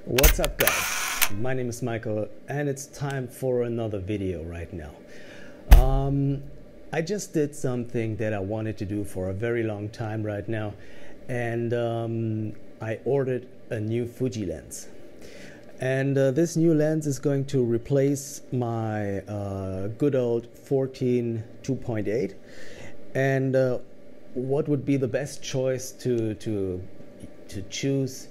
What's up guys, my name is Michael and it's time for another video right now. I just did something that I wanted to do for a very long time right now, and I ordered a new Fuji lens. And this new lens is going to replace my good old 14 2.8. And what would be the best choice to choose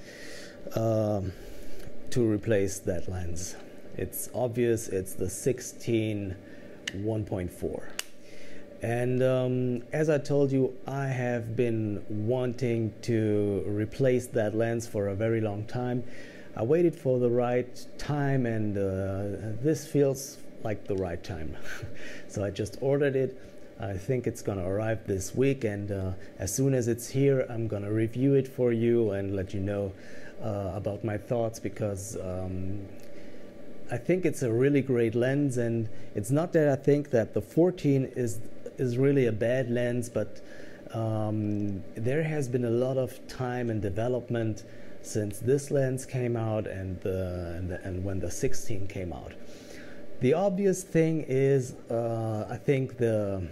to replace that lens? It's obvious, it's the 16 1.4. And as I told you, I have been wanting to replace that lens for a very long time. I waited for the right time, and this feels like the right time. So I just ordered it. I think it's gonna arrive this week, and as soon as it's here, I'm gonna review it for you and let you know about my thoughts, because I think it's a really great lens. And it's not that I think that the 14 is really a bad lens, but there has been a lot of time and development since this lens came out and when the 16 came out. The obvious thing is I think the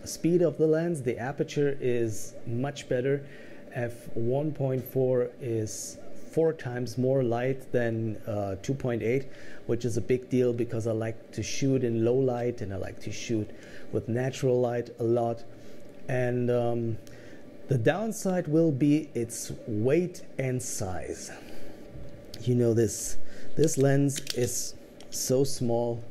speed of the lens, the aperture is much better. F1.4 is 4 times more light than 2.8, which is a big deal because I like to shoot in low light and I like to shoot with natural light a lot. And the downside will be its weight and size. You know, this lens is so small,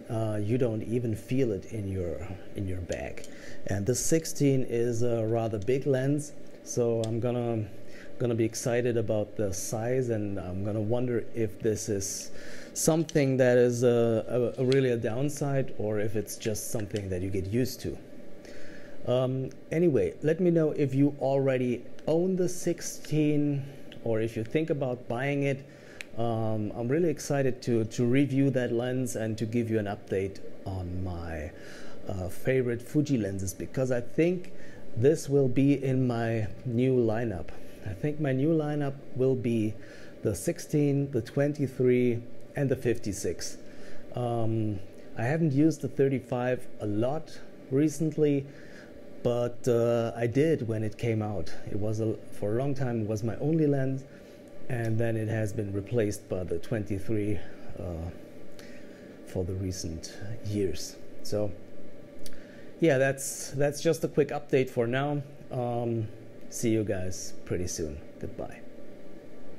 you don't even feel it in your bag. And the 16 is a rather big lens, so I'm gonna be excited about the size, and I'm gonna wonder if this is something that is really a downside, or if it's just something that you get used to. Anyway, let me know if you already own the 16 or if you think about buying it. I'm really excited to review that lens and to give you an update on my favorite Fuji lenses, because I think this will be in my new lineup. I think my new lineup will be the 16, the 23, and the 56. I haven't used the 35 a lot recently, but I did when it came out. It was for a long time it was my only lens, and then it has been replaced by the 23 for the recent years. So yeah, that's just a quick update for now. See you guys pretty soon. Goodbye.